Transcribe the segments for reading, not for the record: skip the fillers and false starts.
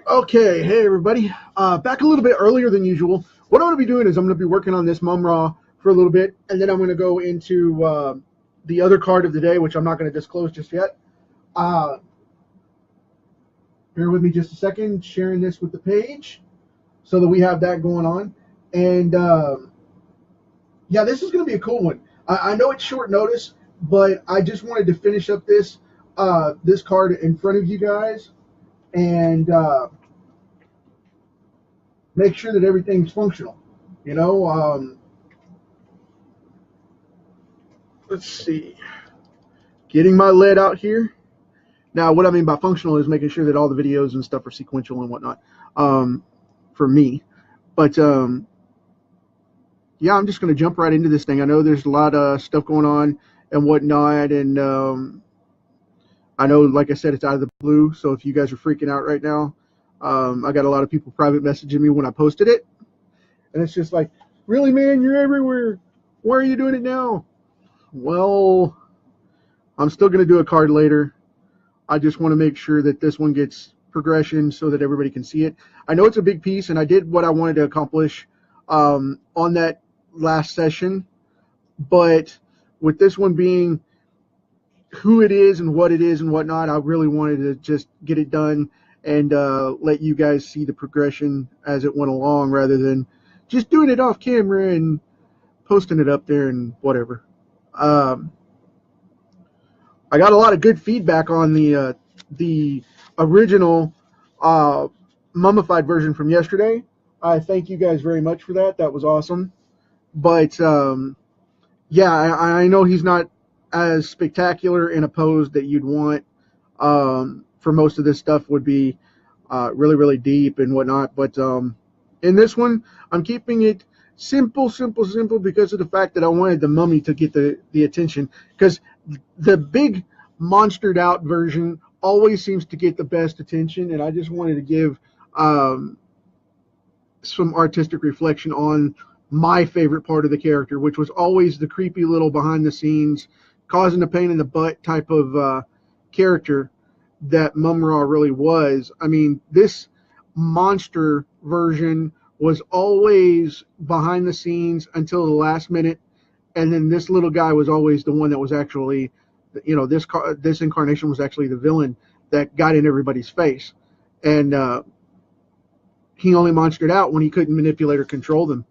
Okay, hey everybody. Back a little bit earlier than usual. What I'm going to be doing is I'm going to be working on this Mumm-Ra for a little bit, and then I'm going to go into the other card of the day, which I'm not going to disclose just yet. Uh, Bear with me just a second, sharing this with the page so that we have that going on. And yeah, this is going to be a cool one. I know it's short notice, but I just wanted to finish up this card in front of you guys and make sure that everything's functional. You know, let's see. Getting my lead out here. Now, what I mean by functional is making sure that all the videos and stuff are sequential and whatnot for me. But yeah, I'm just going to jump right into this thing. I know there's a lot of stuff going on and whatnot, and I know, like I said, it's out of the blue. So if you guys are freaking out right now, I got a lot of people private messaging me when I posted it, and it's just like, really, man, you're everywhere. Why are you doing it now? Well, I'm still going to do a card later. I just want to make sure that this one gets progression so that everybody can see it. I know it's a big piece, and I did what I wanted to accomplish on that last session, but with this one being who it is and what it is and whatnot, I really wanted to just get it done and let you guys see the progression as it went along rather than just doing it off camera and posting it up there and whatever. I got a lot of good feedback on the original mummified version from yesterday. I thank you guys very much for that. That was awesome. But yeah, I know he's not as spectacular in a pose that you'd want. For most of this stuff would be really, really deep and whatnot. But in this one, I'm keeping it simple because of the fact that I wanted the mummy to get the attention, because the big monstered out version always seems to get the best attention, and I just wanted to give some artistic reflection on my favorite part of the character, which was always the creepy little behind the scenes causing a pain in the butt type of character that Mumm-Ra really was. I mean, this monster version was always behind the scenes until the last minute, and then this little guy was always the one that was actually, you know, this incarnation was actually the villain that got in everybody's face, and he only monstered out when he couldn't manipulate or control them.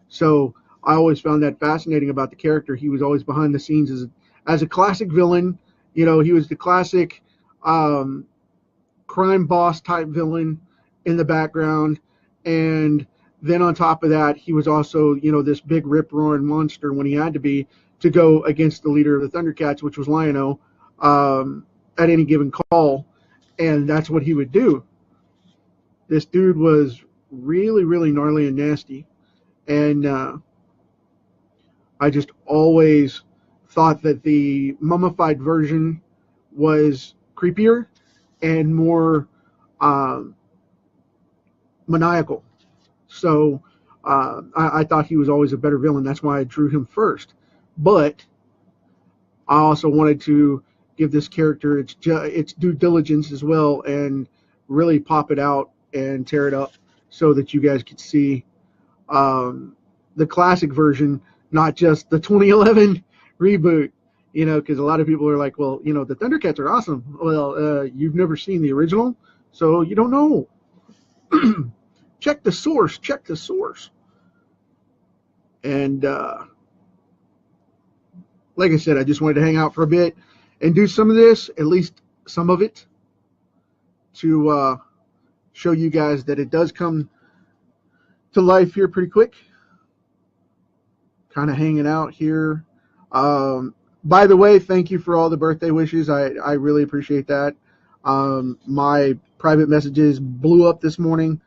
So I always found that fascinating about the character. He was always behind the scenes as a classic villain. You know, he was the classic crime boss type villain in the background, and then on top of that, he was also, you know, this big rip-roaring monster when he had to be, to go against the leader of the ThunderCats, which was Lion-O, at any given call, and that's what he would do. This dude was really, really gnarly and nasty, and I just always thought that the mummified version was creepier and more maniacal. So I thought he was always a better villain. That's why I drew him first. But I also wanted to give this character its due diligence as well and really pop it out and tear it up so that you guys could see the classic version, not just the 2011 reboot. You know, because a lot of people are like, well, you know, the ThunderCats are awesome. Well, you've never seen the original, so you don't know. Check the source. Check the source. And like I said, I just wanted to hang out for a bit and do some of this, at least some of it, to show you guys that it does come to life here pretty quick. Kind of hanging out here. By the way, thank you for all the birthday wishes. I really appreciate that. My private messages blew up this morning,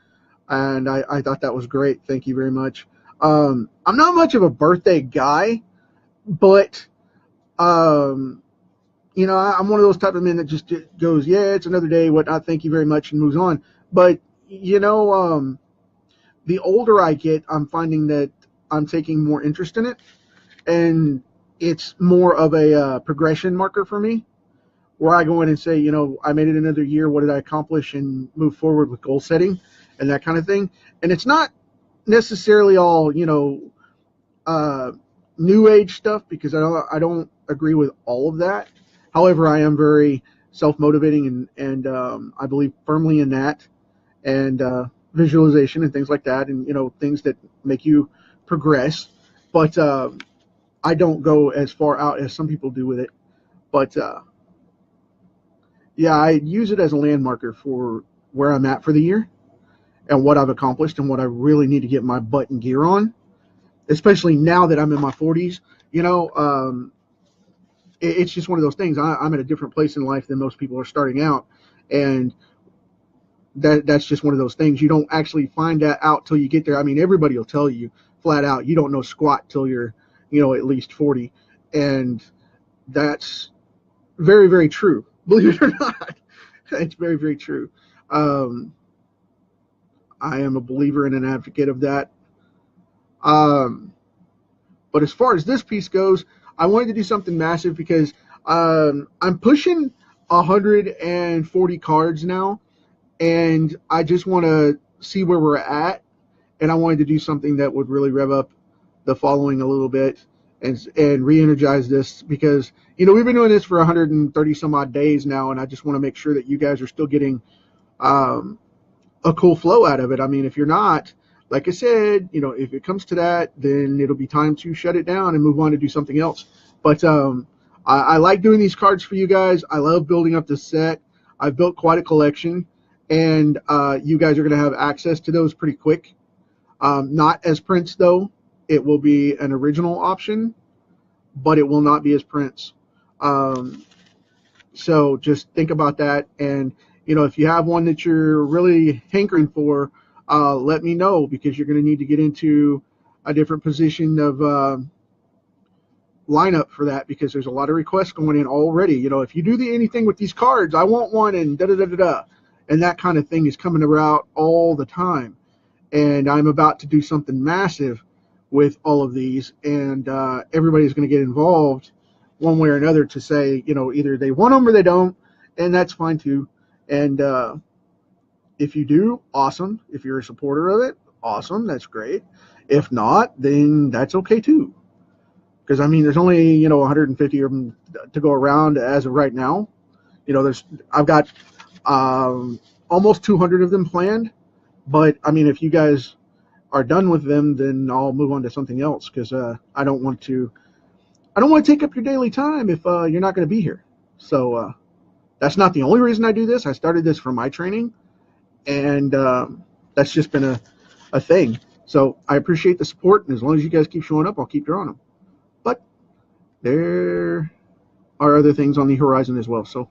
and I thought that was great. Thank you very much. I'm not much of a birthday guy, but you know, I'm one of those type of men that just goes, yeah, it's another day, whatnot, thank you very much, and moves on. But you know, the older I get, I'm finding that I'm taking more interest in it, and it's more of a progression marker for me, where I go in and say, you know, I made it another year. What did I accomplish, and move forward with goal setting and that kind of thing. And it's not necessarily all, you know, new age stuff, because I don't agree with all of that. However, I am very self-motivating, and I believe firmly in that, and visualization and things like that, and, you know, things that make you progress. But I don't go as far out as some people do with it. But yeah, I use it as a landmarker for where I'm at for the year and what I've accomplished and what I really need to get my butt in gear on, especially now that I'm in my 40s. You know, it's just one of those things. I'm at a different place in life than most people are starting out, and that's just one of those things. You don't actually find that out till you get there. I mean, everybody will tell you flat out, you don't know squat till you're, you know, at least 40, and that's very, very true. Believe it or not, it's very, very true. I am a believer and an advocate of that. But as far as this piece goes, I wanted to do something massive because I'm pushing 140 cards now, and I just want to see where we're at. And I wanted to do something that would really rev up the following a little bit and re-energize this, because, you know, we've been doing this for 130 some odd days now, and I just want to make sure that you guys are still getting a cool flow out of it. I mean, if you're not, like I said, you know, if it comes to that, then it'll be time to shut it down and move on to do something else. But I like doing these cards for you guys. I love building up this set. I've built quite a collection, and you guys are going to have access to those pretty quick. Not as prints, though. It will be an original option, but it will not be as prints. So just think about that. And, you know, if you have one that you're really hankering for, let me know, because you're going to need to get into a different position of lineup for that, because there's a lot of requests going in already. You know, if you do anything with these cards, I want one, and da-da-da-da-da. And that kind of thing is coming around all the time. And I'm about to do something massive with all of these, and everybody's going to get involved one way or another to say, you know, either they want them or they don't, and that's fine too. And if you do, awesome. If you're a supporter of it, awesome. That's great. If not, then that's okay too. Because, I mean, there's only, you know, 150 of them to go around as of right now. You know, I've got almost 200 of them planned. But, I mean, if you guys are done with them, then I'll move on to something else, because I don't want to take up your daily time if you're not going to be here. So that's not the only reason I do this. I started this for my training, and that's just been a thing. So I appreciate the support, and as long as you guys keep showing up, I'll keep drawing them. But there are other things on the horizon as well. So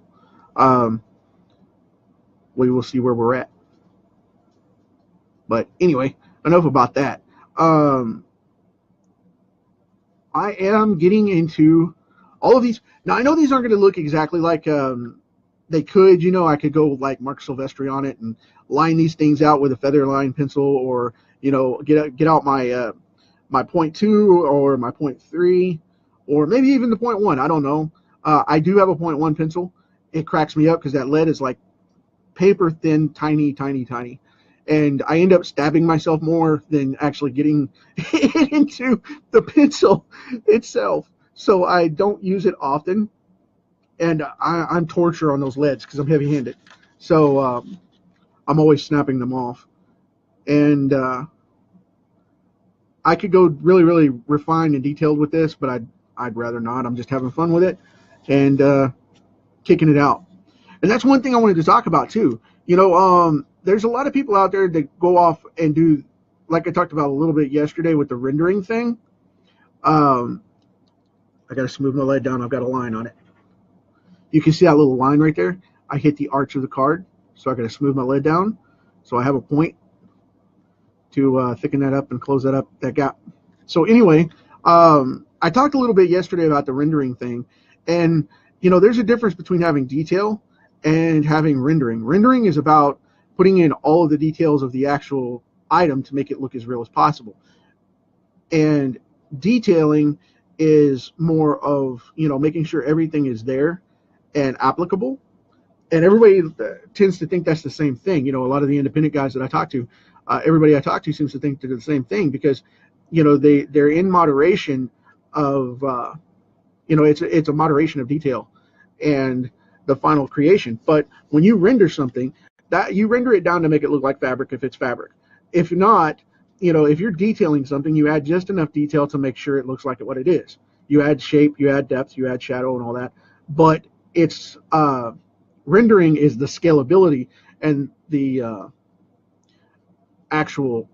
we will see where we're at. But anyway, enough about that. I am getting into all of these. Now, I know these aren't going to look exactly like they could. You know, I could go like Mark Silvestri on it and line these things out with a feather line pencil, or, you know, get out my my 0.2 or my 0.3, or maybe even the 0.1. I don't know. I do have a 0.1 pencil. It cracks me up because that lead is like paper thin, tiny, tiny, tiny. And I end up stabbing myself more than actually getting into the pencil itself. So I don't use it often. And I'm torture on those leads because I'm heavy-handed. So I'm always snapping them off. And I could go really, really refined and detailed with this, but I'd rather not. I'm just having fun with it and kicking it out. And that's one thing I wanted to talk about too. You know, there's a lot of people out there that go off and do, like I talked about a little bit yesterday with the rendering thing. I got to smooth my lead down. I've got a line on it. You can see that little line right there. I hit the arch of the card, so I got to smooth my lead down. So I have a point to thicken that up and close that up, that gap. So anyway, I talked a little bit yesterday about the rendering thing. And, you know, there's a difference between having detail and having rendering. Rendering is about putting in all of the details of the actual item to make it look as real as possible. And detailing is more of, you know, making sure everything is there and applicable. And everybody tends to think that's the same thing. A lot of the independent guys that I talk to, everybody I talk to seems to think they're the same thing because, they're in moderation of, it's a moderation of detail and the final creation. But when you render something, that you render it down to make it look like fabric if it's fabric. If not, if you're detailing something, you add just enough detail to make sure it looks like what it is. You add shape, you add depth, you add shadow and all that. But it's rendering is the scalability and the actual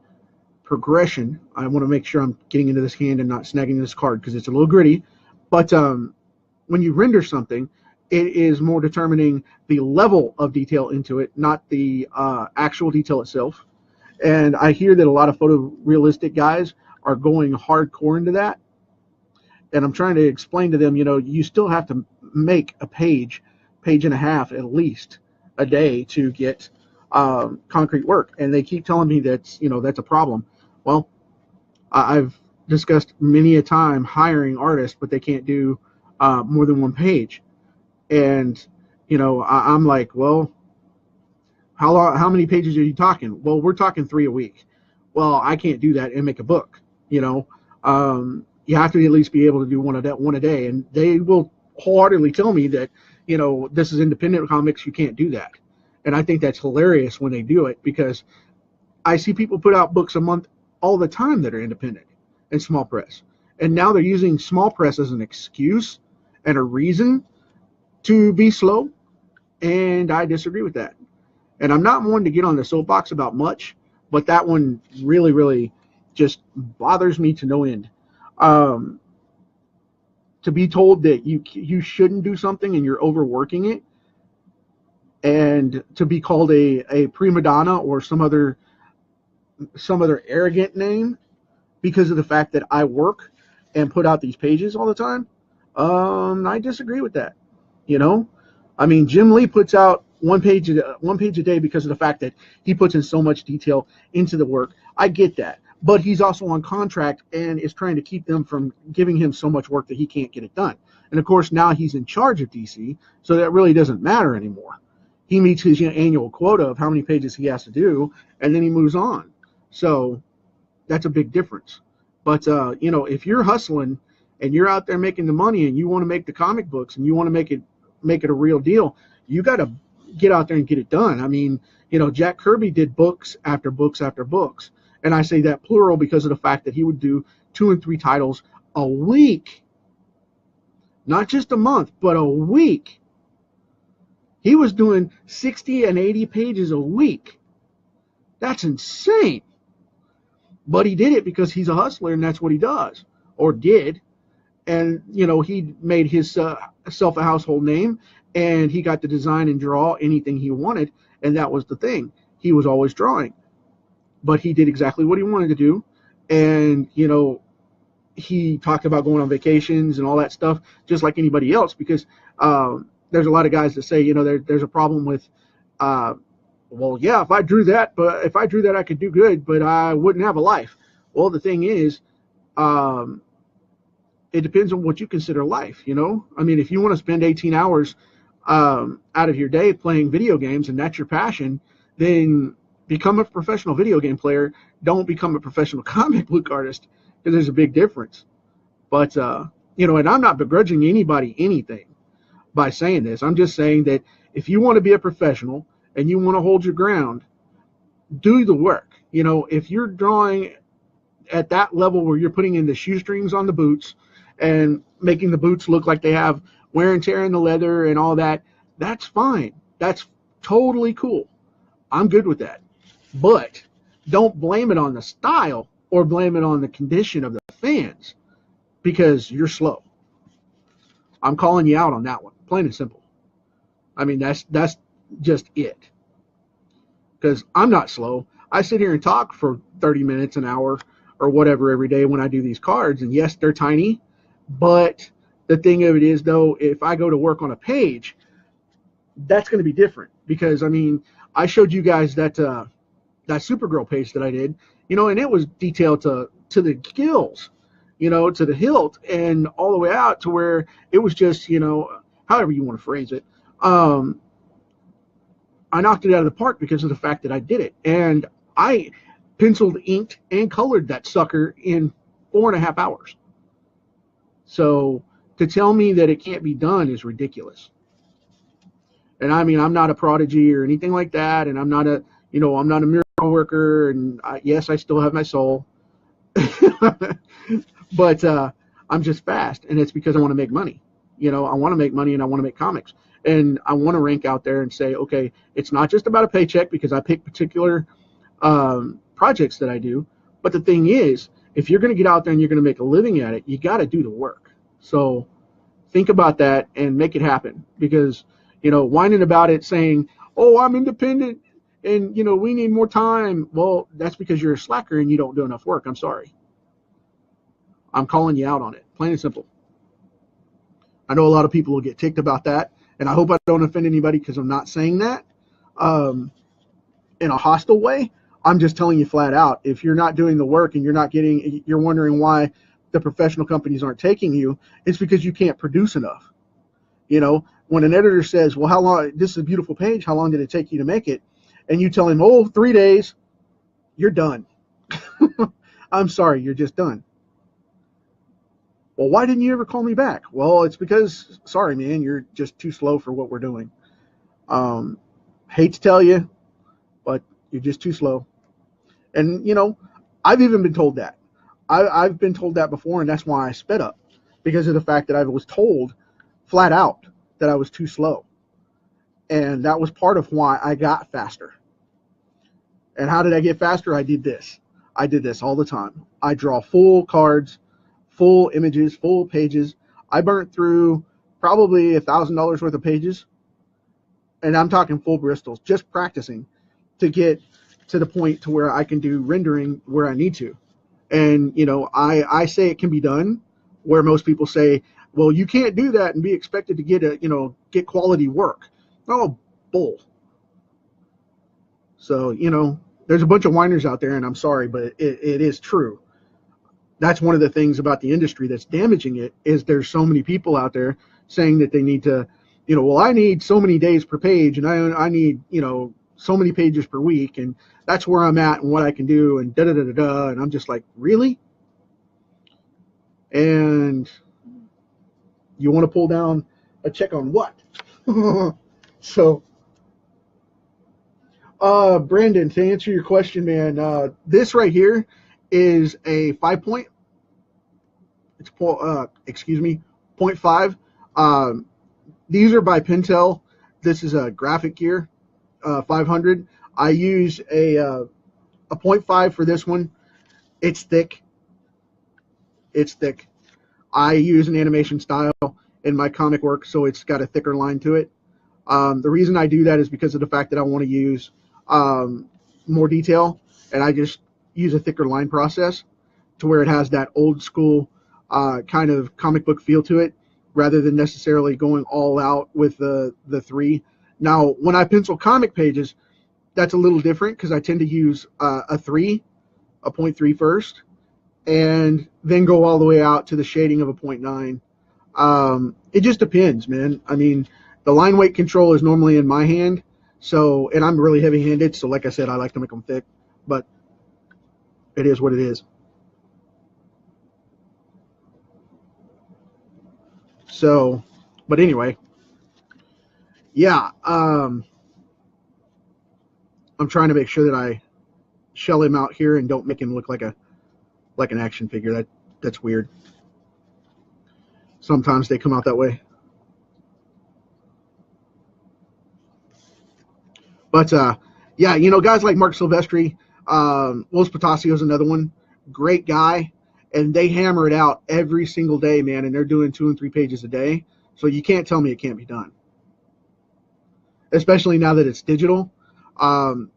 progression. I want to make sure I'm getting into this hand and not snagging this card because it's a little gritty. But when you render something, it is more determining the level of detail into it, not the actual detail itself. And I hear that a lot of photorealistic guys are going hardcore into that. And I'm trying to explain to them, you still have to make a page and a half at least a day to get concrete work. And they keep telling me that's a problem. Well, I've discussed many a time hiring artists, but they can't do more than one page. And, I'm like, well, how many pages are you talking? Well, we're talking 3 a week. Well, I can't do that and make a book, you have to at least be able to do one a day. And they will wholeheartedly tell me that, this is independent comics. You can't do that. And I think that's hilarious when they do it because I see people put out books a month all the time that are independent and small press. And now they're using small press as an excuse and a reason to be slow. And I disagree with that. And I'm not one to get on the soapbox about much, but that one really, really just bothers me to no end. To be told that you shouldn't do something and you're overworking it, and to be called a prima donna or some other arrogant name because of the fact that I work and put out these pages all the time, I disagree with that. I mean, Jim Lee puts out one page a day because of the fact that he puts in so much detail into the work. I get that. But he's also on contract and is trying to keep them from giving him so much work that he can't get it done. And of course, now he's in charge of DC, so that really doesn't matter anymore. He meets his annual quota of how many pages he has to do, and then he moves on. So that's a big difference. But, if you're hustling and you're out there making the money and you want to make the comic books and you want to make it a real deal, you got to get out there and get it done. I mean, Jack Kirby did books after books after books. And I say that plural because of the fact that he would do 2 and 3 titles a week. Not just a month, but a week. He was doing 60 and 80 pages a week. That's insane. But he did it because he's a hustler and that's what he does, or did. And, he made himself a household name, and he got to design and draw anything he wanted. And that was the thing. He was always drawing. But he did exactly what he wanted to do. And, he talked about going on vacations and all that stuff, just like anybody else, because there's a lot of guys that say, there's a problem with, well, yeah, if I drew that, I could do good, but I wouldn't have a life. Well, the thing is, it depends on what you consider life, I mean, if you want to spend 18 hours out of your day playing video games and that's your passion, then become a professional video game player. Don't become a professional comic book artist, because there's a big difference. But, and I'm not begrudging anybody anything by saying this. I'm just saying that if you want to be a professional and you want to hold your ground, do the work. If you're drawing at that level where you're putting in the shoestrings on the boots and making the boots look like they have wear and tear in the leather and all that, that's fine. That's totally cool. I'm good with that. But don't blame it on the style or blame it on the condition of the fans because you're slow. I'm calling you out on that one, plain and simple. I mean, that's just it. Because I'm not slow. I sit here and talk for 30 minutes, an hour, or whatever every day when I do these cards. And yes, they're tiny. But the thing of it is, though, if I go to work on a page, that's going to be different. Because, I mean, I showed you guys that Supergirl page that I did, and it was detailed to the gills, to the hilt and all the way out to where it was just, however you want to phrase it. I knocked it out of the park because of the fact that I did it. And I penciled, inked, and colored that sucker in 4.5 hours. So to tell me that it can't be done is ridiculous. And I mean, I'm not a prodigy or anything like that. And I'm not a, I'm not a miracle worker. And yes, I still have my soul. But I'm just fast. And it's because I want to make money. I want to make money and I want to make comics. And I want to rank out there and say, okay, it's not just about a paycheck because I pick particular projects that I do. But the thing is, if you're going to get out there and you're going to make a living at it, you got to do the work. So think about that and make it happen. Because, whining about it saying, oh, I'm independent and, we need more time. Well, that's because you're a slacker and you don't do enough work. I'm sorry. I'm calling you out on it. Plain and simple. I know a lot of people will get ticked about that. And I hope I don't offend anybody because I'm not saying that in a hostile way. I'm just telling you flat out, if you're not doing the work and you're wondering why the professional companies aren't taking you, it's because you can't produce enough. When an editor says, well, how long, this is a beautiful page, how long did it take you to make it? And you tell him, oh, 3 days, you're done. I'm sorry, you're just done. Well, why didn't you ever call me back? Well, it's because, sorry, man, you're just too slow for what we're doing. Hate to tell you, but you're just too slow. And, I've even been told that. I've been told that before, and that's why I sped up, because of the fact that I was told flat out that I was too slow. And that was part of why I got faster. And how did I get faster? I did this. I did this all the time. I draw full cards, full images, full pages. I burnt through probably $1,000 worth of pages. And I'm talking full Bristols, just practicing to get to the point to where I can do rendering where I need to. And, I say it can be done, where most people say, well, you can't do that and be expected to get quality work. Oh, bull. So, there's a bunch of whiners out there, and I'm sorry, but it is true. That's one of the things about the industry that's damaging it, is there's so many people out there saying that they need to, well, I need so many days per page, and I need, so many pages per week, and that's where I'm at and what I can do, and da-da-da-da-da, and I'm just like, really? And you want to pull down a check on what? So, Brandon, to answer your question, man, this right here is a 5 point. It's 0.5. These are by Pentel. This is a Graphic Gear 500. I use a 0.5 for this one. It's thick. It's thick. I use an animation style in my comic work, so it's got a thicker line to it. The reason I do that is because of the fact that I want to use more detail, and I just use a thicker line process to where it has that old school kind of comic book feel to it, rather than necessarily going all out with the 3. Now, when I pencil comic pages, that's a little different because I tend to use a 0.3 first, and then go all the way out to the shading of a 0.9. It just depends, man. I mean, the line weight control is normally in my hand, so, and I'm really heavy-handed, so like I said, I like to make them thick, but it is what it is. So, but anyway, yeah, I'm trying to make sure that I shell him out here and don't make him look like an action figure. That's weird. Sometimes they come out that way. But yeah, guys like Mark Silvestri, Los Patasio's another one, great guy, and they hammer it out every single day, man, and they're doing 2 and 3 pages a day. So you can't tell me it can't be done. Especially now that it's digital,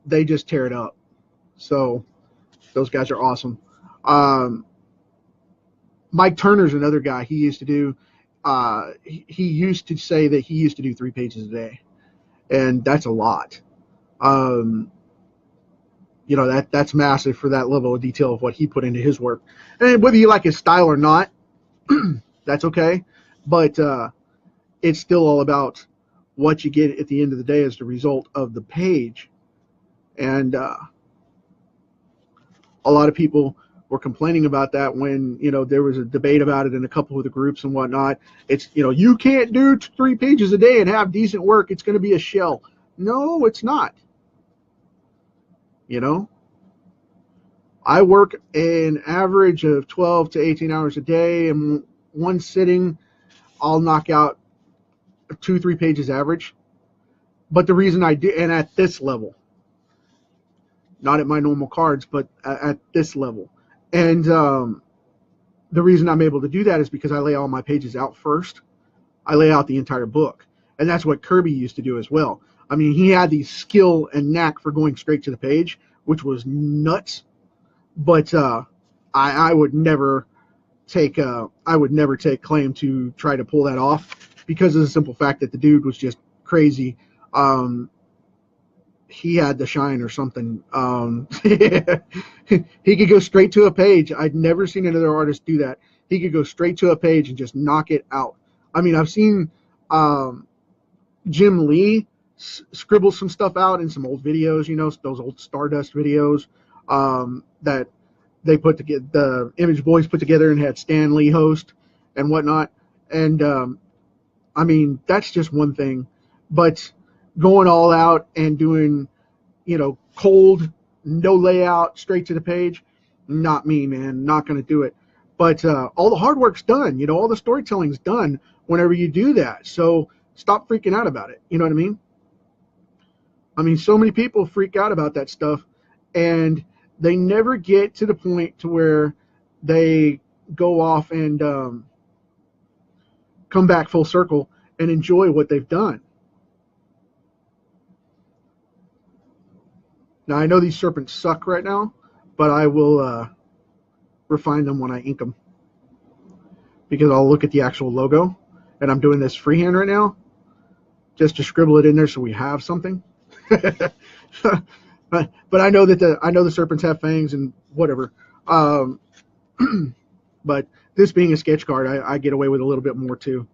they just tear it up. So those guys are awesome. Mike Turner's another guy. He used to do, he used to say that he used to do 3 pages a day, and that's a lot. That's massive for that level of detail of what he put into his work. And whether you like his style or not, that's okay. But it's still all about what you get at the end of the day as the result of the page. And a lot of people were complaining about that when, there was a debate about it in a couple of the groups and whatnot. It's, you can't do 3 pages a day and have decent work. It's going to be a shell. No, it's not. I work an average of 12 to 18 hours a day, and one sitting, I'll knock out 2-3 pages average. But the reason I do, and at this level, not at my normal cards, but at this level. And the reason I'm able to do that is because I lay all my pages out first. I lay out the entire book. And that's what Kirby used to do as well. I mean, he had the skill and knack for going straight to the page, which was nuts. But I would never take claim to try to pull that off, because of the simple fact that the dude was just crazy. He had the shine or something. He could go straight to a page. I'd never seen another artist do that. He could go straight to a page and just knock it out. I mean, I've seen Jim Lee scribble some stuff out in some old videos, those old Stardust videos that they put together, the Image Boys put together, and had Stan Lee host and whatnot. And I mean, that's just one thing. But going all out and doing, cold, no layout, straight to the page, not me, man. Not going to do it. But all the hard work's done. All the storytelling's done whenever you do that. So stop freaking out about it. You know what I mean? I mean, so many people freak out about that stuff, and they never get to the point to where they go off and come back full circle and enjoy what they've done. Now, I know these serpents suck right now, but I will refine them when I ink them, because I'll look at the actual logo, and I'm doing this freehand right now just to scribble it in there so we have something. But I know that the serpents have fangs and whatever. But this being a sketch card, I get away with a little bit more too.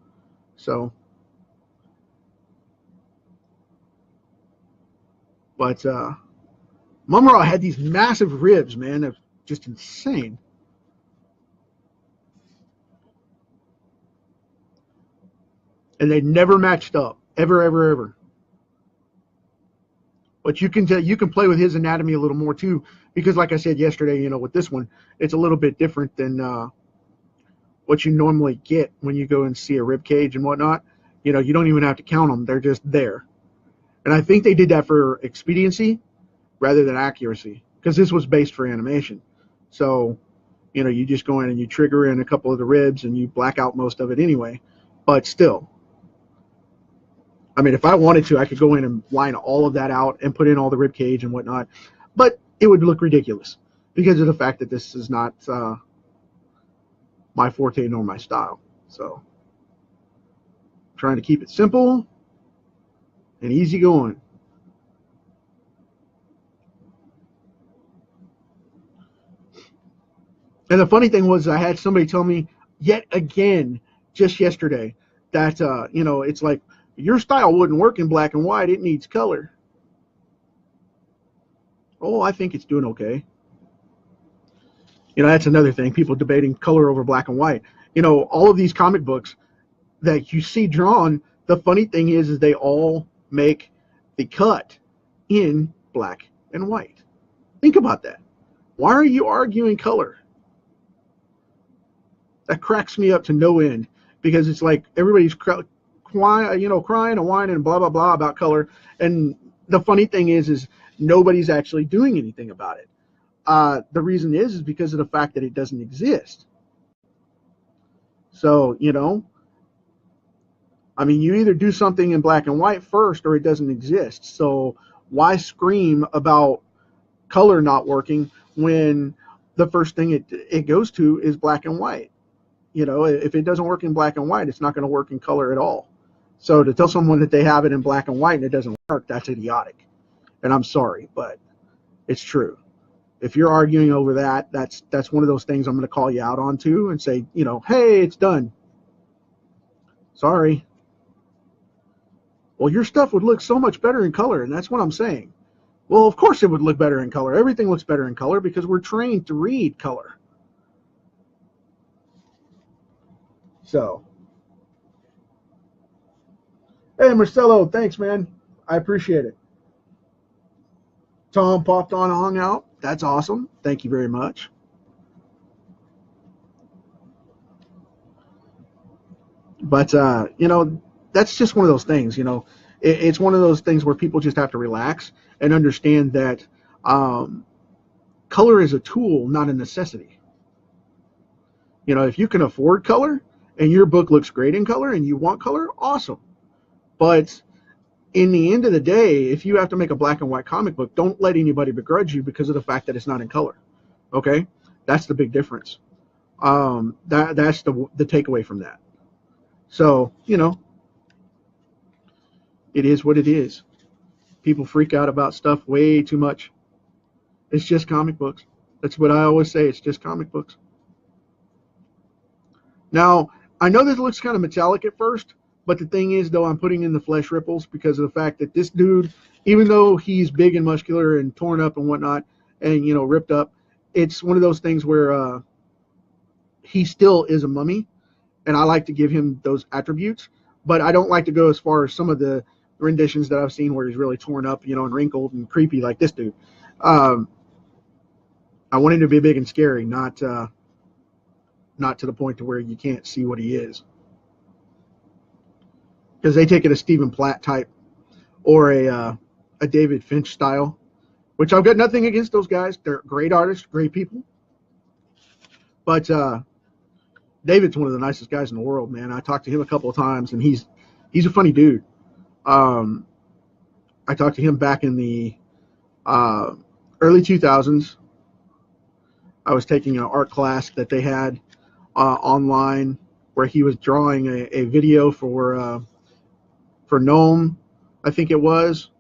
So, but Mumm-Ra had these massive ribs, man. They're just insane. And they never matched up, ever, ever, ever. But you can play with his anatomy a little more too, because like I said yesterday, with this one, it's a little bit different than what you normally get when you go and see a rib cage and whatnot. You don't even have to count them; they're just there. And I think they did that for expediency rather than accuracy, because this was based for animation. So, you just go in and you trigger in a couple of the ribs and you black out most of it anyway. But still, I mean, if I wanted to, I could go in and line all of that out and put in all the rib cage and whatnot, but it would look ridiculous because of the fact that this is not my forte nor my style. So, trying to keep it simple and easy going. And the funny thing was, I had somebody tell me yet again just yesterday that it's like, your style wouldn't work in black and white. It needs color. Oh, I think it's doing okay. That's another thing. People debating color over black and white. All of these comic books that you see drawn, the funny thing is they all make the cut in black and white. Think about that. Why are you arguing color? That cracks me up to no end, because it's like everybody's crying and whining and blah, blah, blah about color. And the funny thing is nobody's actually doing anything about it. The reason is because of the fact that it doesn't exist. So, I mean, you either do something in black and white first or it doesn't exist. So why scream about color not working when the first thing it goes to is black and white? If it doesn't work in black and white, it's not going to work in color at all. So to tell someone that they have it in black and white and it doesn't work, that's idiotic. And I'm sorry, but it's true. If you're arguing over that, that's one of those things I'm going to call you out on too and say, hey, it's done. Sorry. Well, your stuff would look so much better in color, and that's what I'm saying. Well, of course it would look better in color. Everything looks better in color because we're trained to read color. So, hey, Marcelo, thanks, man. I appreciate it. Tom popped on and hung out. That's awesome. Thank you very much. But, that's just one of those things, It's one of those things where people just have to relax and understand that color is a tool, not a necessity. If you can afford color and your book looks great in color and you want color, awesome. But in the end of the day, if you have to make a black and white comic book, don't let anybody begrudge you because of the fact that it's not in color. Okay? That's the big difference. That's the takeaway from that. So, it is what it is. People freak out about stuff way too much. It's just comic books. That's what I always say. It's just comic books. Now, I know this looks kind of metallic at first, but the thing is, though, I'm putting in the flesh ripples because of the fact that this dude, even though he's big and muscular and torn up and whatnot, and, ripped up, it's one of those things where he still is a mummy, and I like to give him those attributes, but I don't like to go as far as some of the renditions that I've seen where he's really torn up, and wrinkled and creepy like this dude. I want him to be big and scary, not to the point to where you can't see what he is. Because they take it a Stephen Platt type or a David Finch style, which I've got nothing against those guys. They're great artists, great people. But David's one of the nicest guys in the world, man. I talked to him a couple of times, and he's a funny dude. I talked to him back in the early 2000s. I was taking an art class that they had online where he was drawing a video for Gnome, I think it was,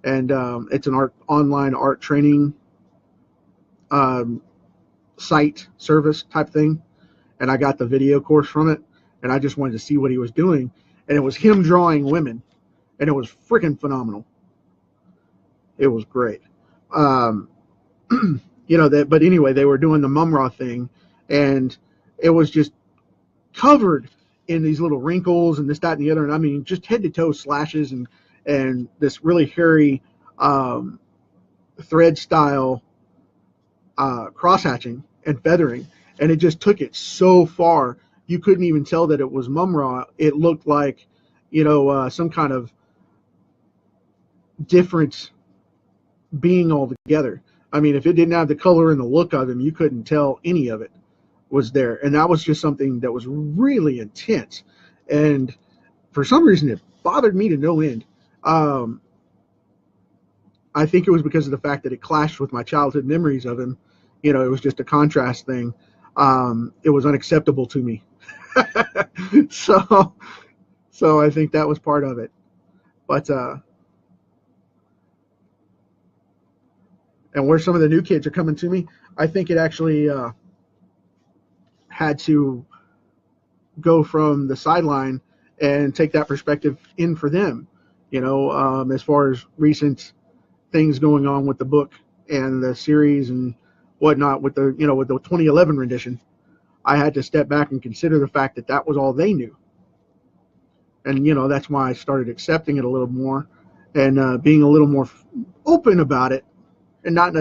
and it's an online art training site service type thing, and I got the video course from it, and I just wanted to see what he was doing, and it was him drawing women, and it was freaking phenomenal. It was great. But anyway, they were doing the Mumm-Ra thing, and it was just covered in these little wrinkles and this, that, and the other, and I mean, just head to toe slashes and this really hairy thread style cross hatching and feathering, and it just took it so far you couldn't even tell that it was Mumm-Ra. It looked like some kind of different being altogether. I mean, if it didn't have the color and the look of him, you couldn't tell any of it was there. And that was just something that was really intense. And for some reason, it bothered me to no end. I think it was because of the fact that it clashed with my childhood memories of him. It was just a contrast thing. It was unacceptable to me. So I think that was part of it. But and where some of the new kids are coming to me, I think it actually had to go from the sideline and take that perspective in for them, as far as recent things going on with the book and the series and whatnot with the 2011 rendition. I had to step back and consider the fact that that was all they knew. And, that's why I started accepting it a little more and being a little more open about it, and not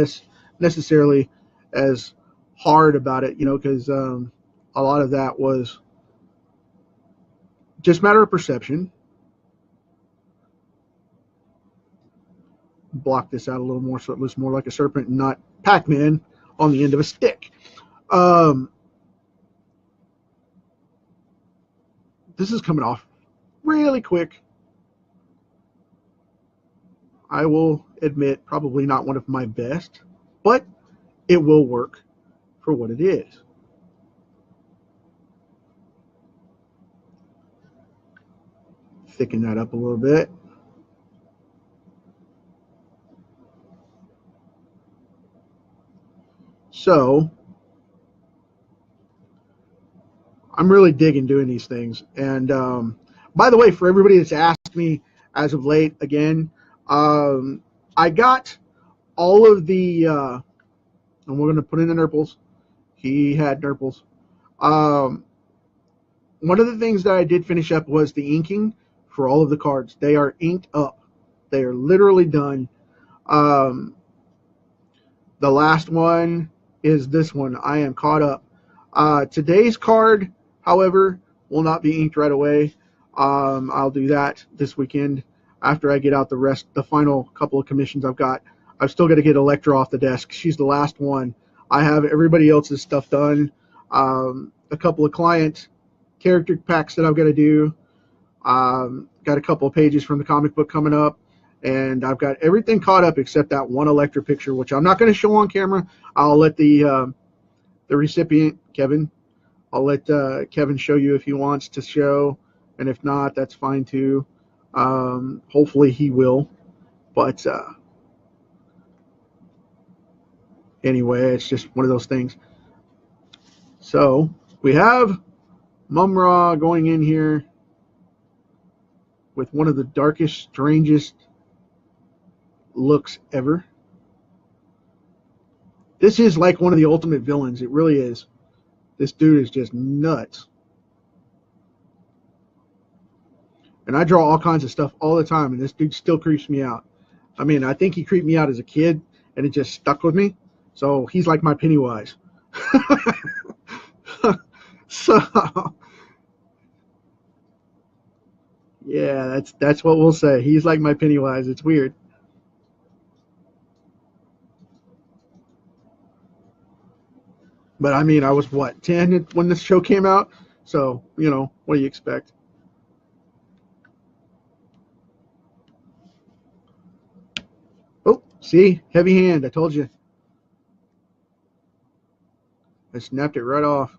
necessarily as hard about it, because a lot of that was just matter of perception. Block this out a little more so it looks more like a serpent and not Pac-Man on the end of a stick. This is coming off really quick. I will admit, probably not one of my best, but it will work for what it is. Thicken that up a little bit. So I'm really digging doing these things. And by the way, for everybody that's asked me as of late again. I got all of the, and we're going to put in the nurples. He had nurples. Um, One of the things that I did finish up was the inking for all of the cards. They are inked up. They are literally done. Um, the last one is this one. I am caught up. Today's card, however, will not be inked right away. I'll do that this weekend after I get out the final couple of commissions I've got. I've still got to get Electra off the desk. She's the last one. I have everybody else's stuff done. A couple of client character packs that I've got to do. Got a couple of pages from the comic book coming up, and I've got everything caught up except that one Electra picture, which I'm not going to show on camera. I'll let the recipient, Kevin, I'll let Kevin show you if he wants to show, and if not, that's fine too. Hopefully he will, but anyway, it's just one of those things. So we have Mumm-Ra going in here with one of the darkest, strangest looks ever. This is like one of the ultimate villains. It really is. This dude is just nuts. And I draw all kinds of stuff all the time, and this dude still creeps me out. I mean, I think he creeped me out as a kid, and it just stuck with me. So he's like my Pennywise. So, yeah, that's what we'll say. He's like my Pennywise. It's weird. But I mean, I was what, 10 when this show came out? So, what do you expect? Oh, see? Heavy hand. I told you. I snapped it right off.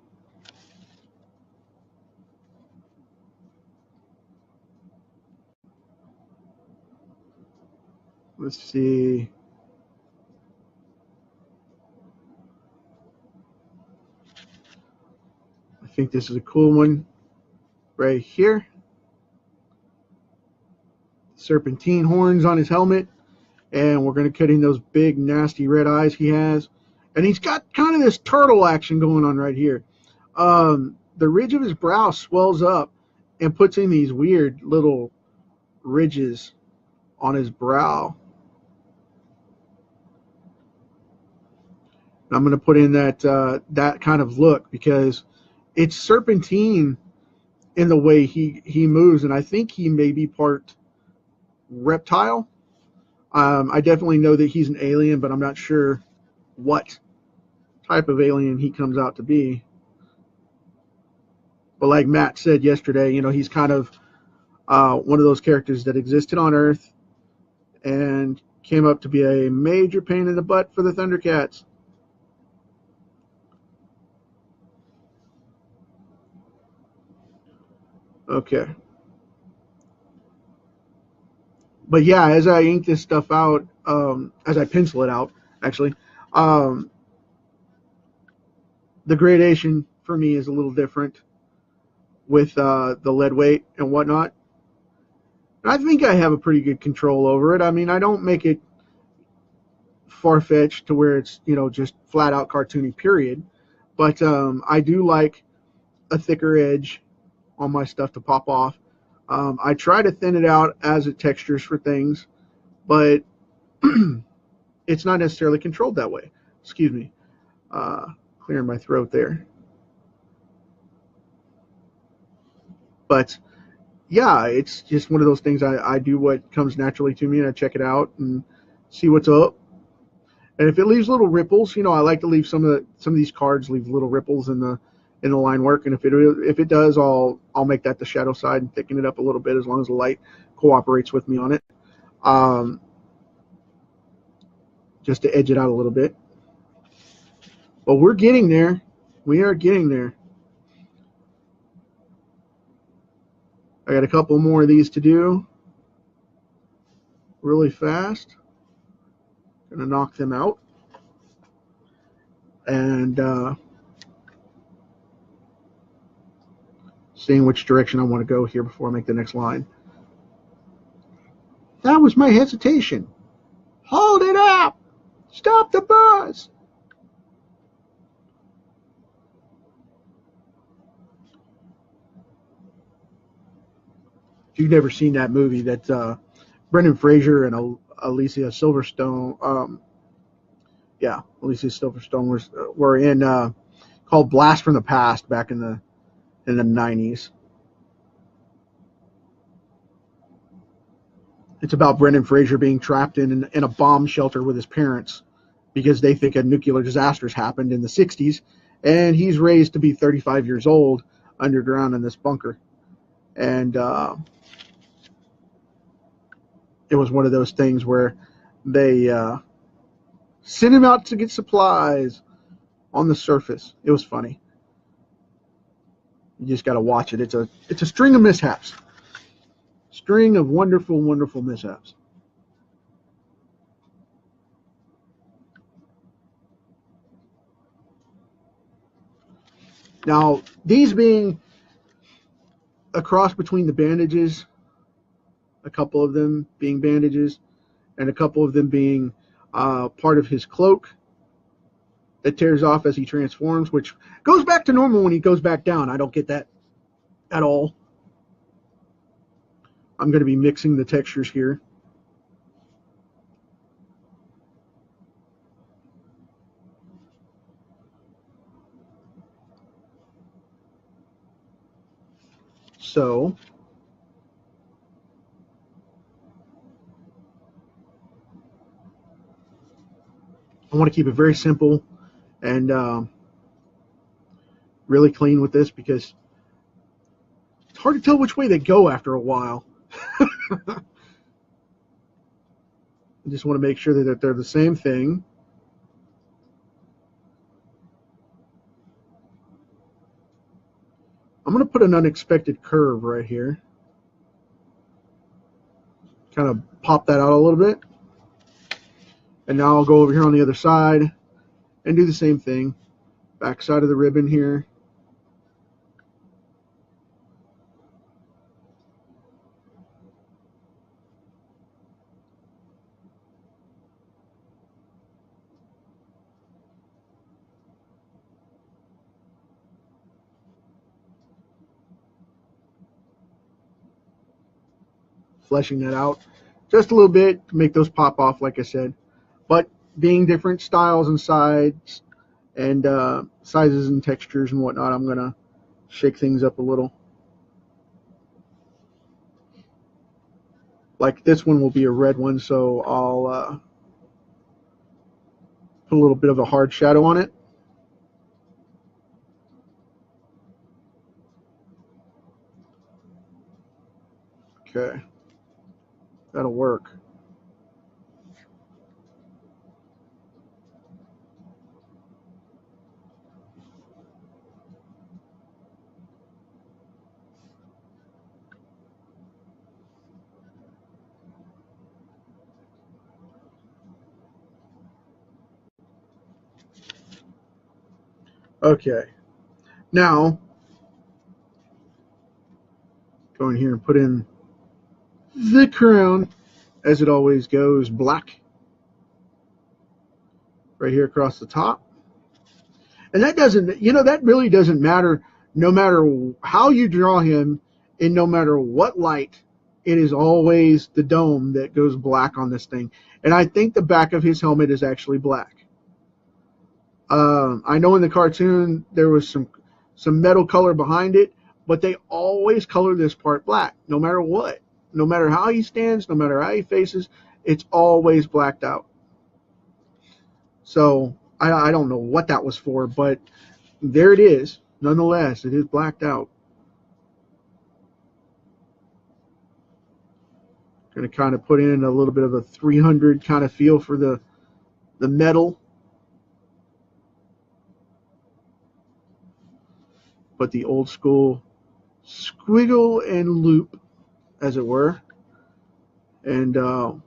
Let's see. I think this is a cool one right here. Serpentine horns on his helmet. And we're going to cut in those big, nasty red eyes he has. And he's got kind of this turtle action going on right here. The ridge of his brow swells up and puts in these weird little ridges on his brow. And I'm going to put in that kind of look because it's serpentine in the way he moves, and I think he may be part reptile. I definitely know that he's an alien, but I'm not sure what type of alien he comes out to be. But like Matt said yesterday, he's kind of one of those characters that existed on Earth and came up to be a major pain in the butt for the ThunderCats. Okay. But yeah, as I ink this stuff out, as I pencil it out, actually, the gradation for me is a little different with the lead weight and whatnot. And I think I have a pretty good control over it. I mean, I don't make it far-fetched to where it's, just flat-out cartoony, period. But I do like a thicker edge on my stuff to pop off. I try to thin it out as it textures for things, but it's not necessarily controlled that way. Excuse me. Clearing my throat there. But yeah, it's just one of those things. I do what comes naturally to me, and I check it out and see what's up. And if it leaves little ripples, I like to leave some of these cards leave little ripples in the line work. And if it does, I'll make that the shadow side and thicken it up a little bit as long as the light cooperates with me on it, just to edge it out a little bit. But we're getting there. We are getting there. I got a couple more of these to do really fast. Gonna knock them out. And seeing which direction I want to go here before I make the next line. That was my hesitation. Hold it up! Stop the bus! If you've never seen that movie, that's Brendan Fraser and Alicia Silverstone. Yeah, Alicia Silverstone were in called Blast from the Past back in the 90s. It's about Brendan Fraser being trapped in a bomb shelter with his parents because they think a nuclear disaster's happened in the 60s, and he's raised to be 35 years old underground in this bunker. And it was one of those things where they sent him out to get supplies on the surface. It was funny. You just got to watch it. It's a string of mishaps. String of wonderful, wonderful mishaps. Now, these being a cross between the bandages, a couple of them being bandages, and a couple of them being part of his cloak that tears off as he transforms, which goes back to normal when he goes back down. I don't get that at all. I'm going to be mixing the textures here. So I want to keep it very simple and really clean with this because it's hard to tell which way they go after a while. I just want to make sure that they're the same thing. I'm going to put an unexpected curve right here. Kind of pop that out a little bit. And now I'll go over here on the other side and do the same thing. Back side of the ribbon here. Fleshing that out just a little bit to make those pop off, like I said. But being different styles and sides and sizes and textures and whatnot, I'm going to shake things up a little. Like this one will be a red one, so I'll put a little bit of a hard shadow on it. Okay, that'll work. Okay, now go in here and put in the crown, as it always goes, black right here across the top. And that doesn't, that really doesn't matter no matter how you draw him and no matter what light. It is always the dome that goes black on this thing. And I think the back of his helmet is actually black. I know in the cartoon there was some metal color behind it, but they always color this part black, no matter what. No matter how he stands, no matter how he faces, it's always blacked out. So I don't know what that was for, but there it is. Nonetheless, it is blacked out. Going to kind of put in a little bit of a 300 kind of feel for the metal. But the old school squiggle and loop, as it were. And I'm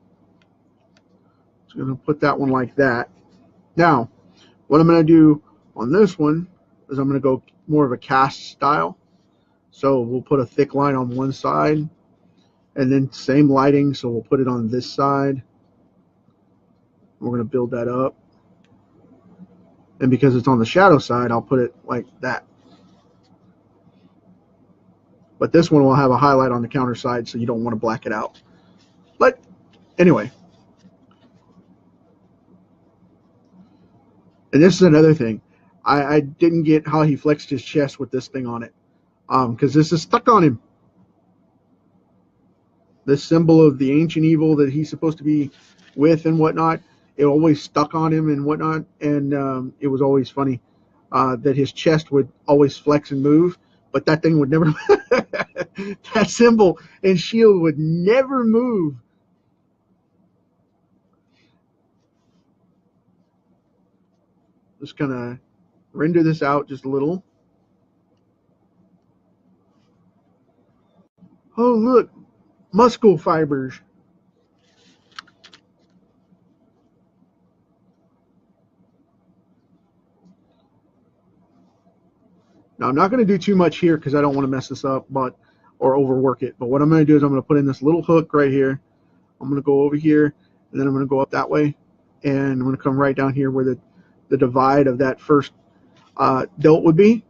going to put that one like that. Now, what I'm going to do on this one is I'm going to go more of a cast style. So we'll put a thick line on one side And then same lighting, so we'll put it on this side. We're going to build that up. And because it's on the shadow side, I'll put it like that. But this one will have a highlight on the counter side, so you don't want to black it out. But anyway. And this is another thing. I didn't get how he flexed his chest with this thing on it. Because this is stuck on him. This symbol of the ancient evil that he's supposed to be with and whatnot, it always stuck on him and whatnot. And it was always funny that his chest would always flex and move, but that thing would never that symbol and shield would never move. Just kind of render this out just a little. Oh, look, muscle fibers. Now, I'm not going to do too much here because I don't want to mess this up or overwork it. But what I'm going to do is I'm going to put in this little hook right here. I'm going to go over here, and then I'm going to go up that way. And I'm going to come right down here where the divide of that first delt would be.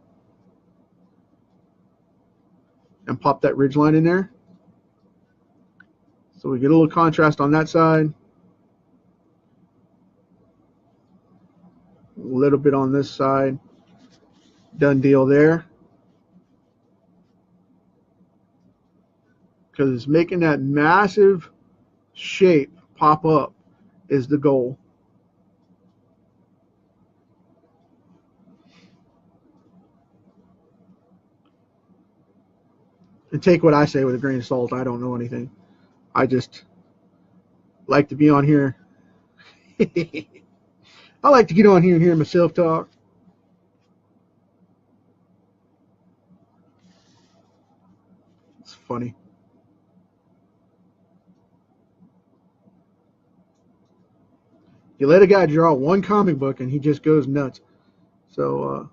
And pop that ridge line in there. So we get a little contrast on that side. A little bit on this side. Done deal there. Because it's making that massive shape pop up is the goal. And take what I say with a grain of salt. I don't know anything. I just like to be on here. I like to get on here and hear myself talk. It's funny. You let a guy draw one comic book and he just goes nuts. So,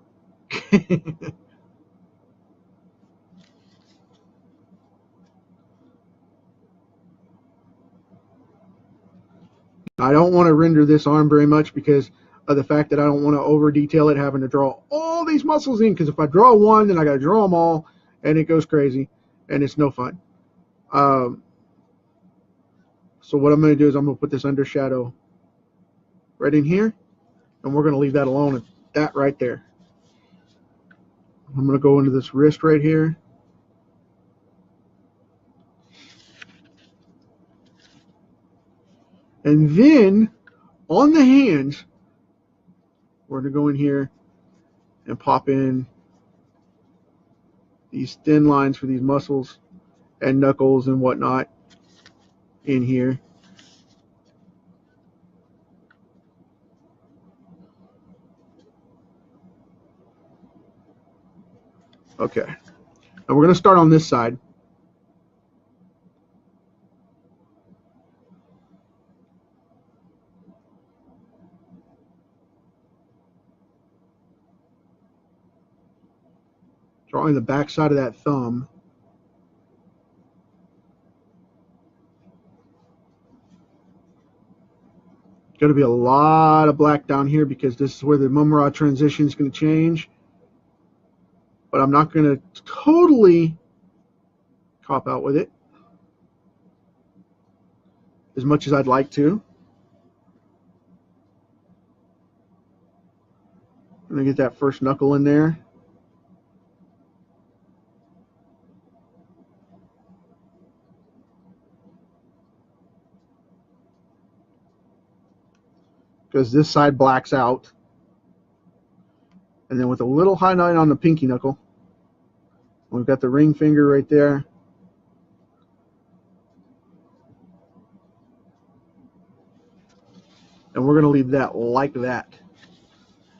I don't want to render this arm very much because of the fact that I don't want to over detail it, having to draw all these muscles in. Because if I draw one, then I got to draw them all, and it goes crazy, and it's no fun. So what I'm going to do is I'm going to put this under shadow right in here, and we're going to leave that alone at that right there. I'm going to go into this wrist right here. And then on the hands, we're going to go in here and pop in these thin lines for these muscles and knuckles and whatnot in here. Okay. And we're going to start on this side. Drawing the back side of that thumb. Going to be a lot of black down here because this is where the Mumm-Ra transition is going to change. But I'm not going to totally cop out with it as much as I'd like to. I'm going to get that first knuckle in there. Because this side blacks out. And then with a little highlight on the pinky knuckle, we've got the ring finger right there. And we're going to leave that like that.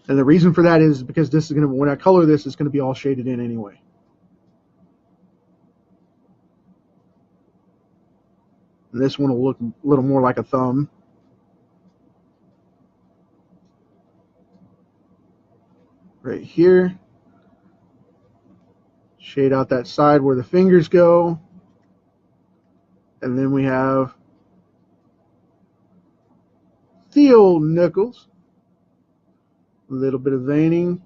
And the reason for that is because this is going to, when I color this, it's going to be all shaded in anyway. And this one will look a little more like a thumb. Right here. Shade out that side where the fingers go. And then we have Theo Knuckles. A little bit of veining.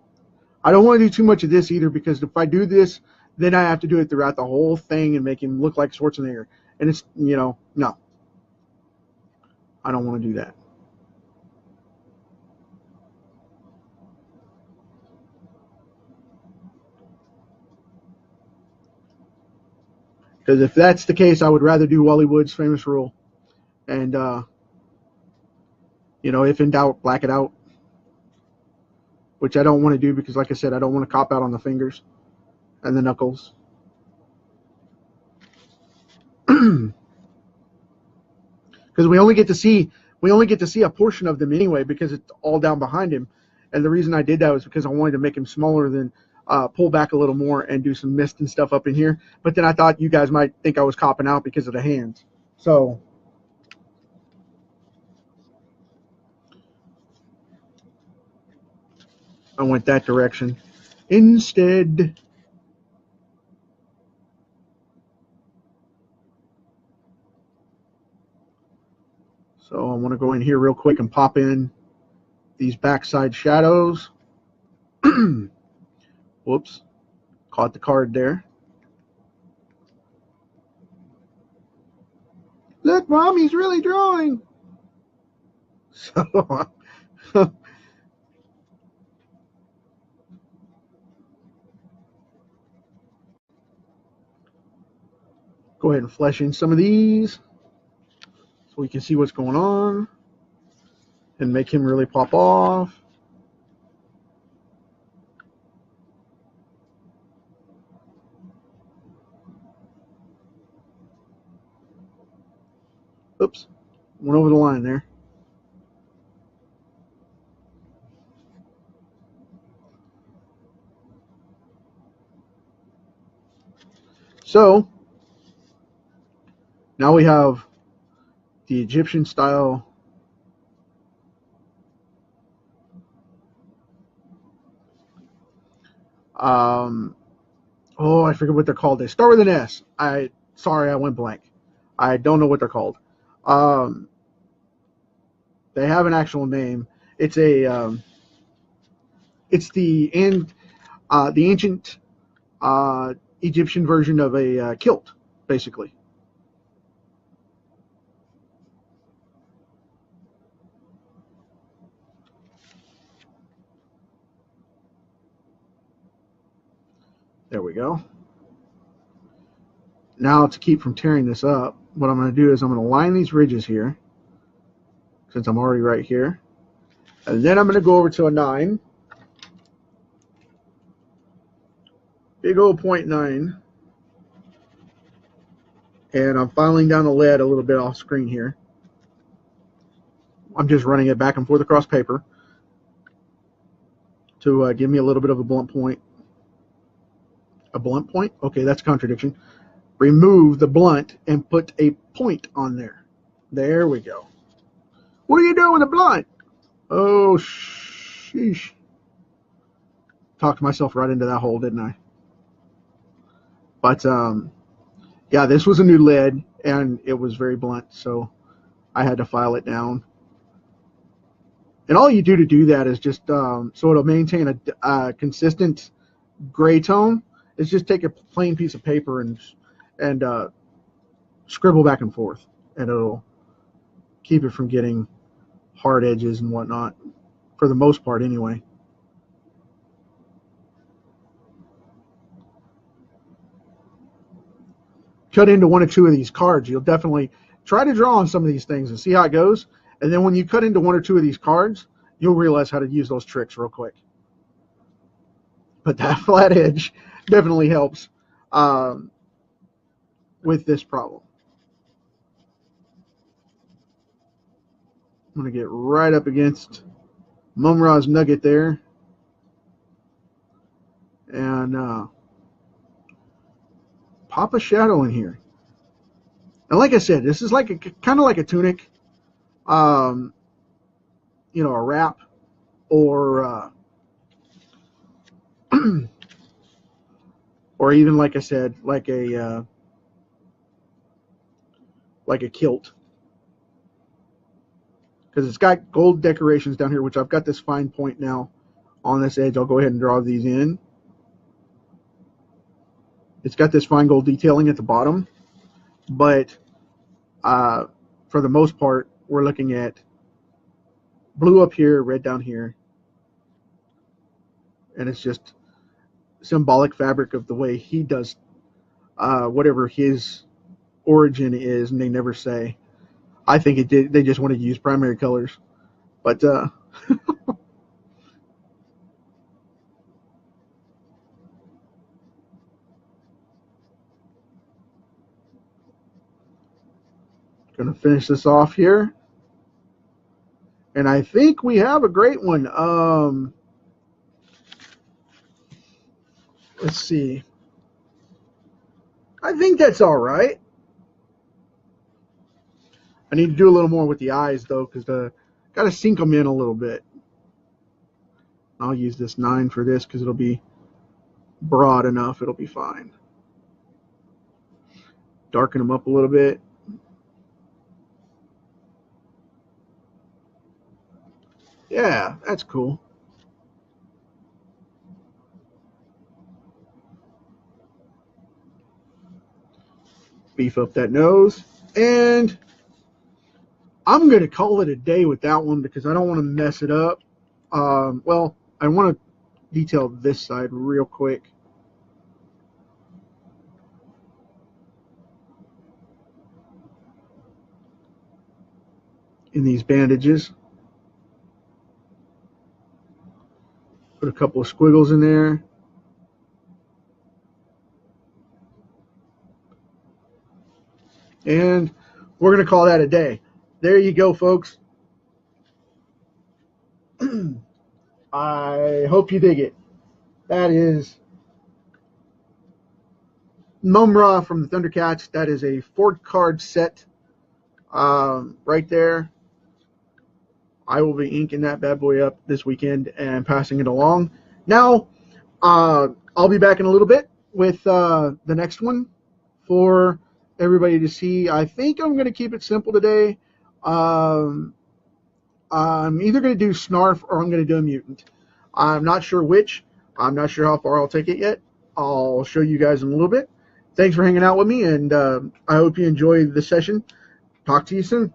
I don't want to do too much of this either, because if I do this, then I have to do it throughout the whole thing and make him look like Schwarzenegger. And it's, no. I don't want to do that. Because if that's the case, I would rather do Wally Wood's famous rule. And, if in doubt, black it out. Which I don't want to do because, like I said, I don't want to cop out on the fingers and the knuckles. Because we only get to see a portion of them anyway, because it's all down behind him. And the reason I did that was because I wanted to make him smaller than pull back a little more and do some mist and stuff up in here. But then I thought you guys might think I was copping out because of the hands. So I went that direction instead. So I want to go in here real quick and pop in these backside shadows. Whoops. Caught the card there. Look, Mom, he's really drawing. So go ahead and flesh in some of these so we can see what's going on and make him really pop off. Oops, went over the line there. So now we have the Egyptian style I forget what they're called. They start with an S. Sorry, I went blank. I don't know what they're called. They have an actual name. It's the ancient Egyptian version of a kilt, basically. There we go. Now, to keep from tearing this up, what I'm going to do is I'm going to line these ridges here, since I'm already right here. And then I'm going to go over to a 9. Big old 0.9. And I'm filing down the lead a little bit off screen here. I'm just running it back and forth across paper to give me a little bit of a blunt point. A blunt point? Okay, that's a contradiction. Remove the blunt and put a point on there. There we go. What are you doing with the blunt? Oh, sheesh. Talked myself right into that hole, didn't I? But, yeah, this was a new lead, and it was very blunt, so I had to file it down. And all you do to do that is just, so it'll maintain a consistent gray tone, is just take a plain piece of paper and scribble back and forth, and it'll keep it from getting hard edges and whatnot, for the most part anyway. Cut into 1 or 2 of these cards. You'll definitely try to draw on some of these things and see how it goes. And then when you cut into 1 or 2 of these cards, you'll realize how to use those tricks real quick. But that flat edge definitely helps with this problem. I'm going to get right up against Mumm-Ra's nugget there. And pop a shadow in here. And like I said, this is like kind of like a tunic, a wrap, or or even, like I said, like a like a kilt. Because it's got gold decorations down here, which I've got this fine point now on this edge. I'll go ahead and draw these in. It's got this fine gold detailing at the bottom, but for the most part, we're looking at blue up here, red down here, and it's just symbolic fabric of the way he does whatever his origin is, and they never say. I think they just wanted to use primary colors, but gonna finish this off here, and I think we have a great one. Let's see. I think that's all right. I need to do a little more with the eyes though, because got to sink them in a little bit. I'll use this 9 for this because it'll be broad enough. It'll be fine. Darken them up a little bit. Yeah, that's cool. Beef up that nose, and I'm going to call it a day with that one because I don't want to mess it up. Well, I want to detail this side real quick. In these bandages. Put a couple of squiggles in there. And we're going to call that a day. There you go, folks. I hope you dig it. That is Mumm-Ra from the ThunderCats. That is a 4-card set right there. I will be inking that bad boy up this weekend and passing it along. Now, I'll be back in a little bit with the next one for everybody to see. I think I'm going to keep it simple today. I'm either going to do Snarf or I'm going to do a mutant. I'm not sure which. I'm not sure how far I'll take it yet. I'll show you guys in a little bit. Thanks for hanging out with me, and I hope you enjoyed the session. Talk to you soon.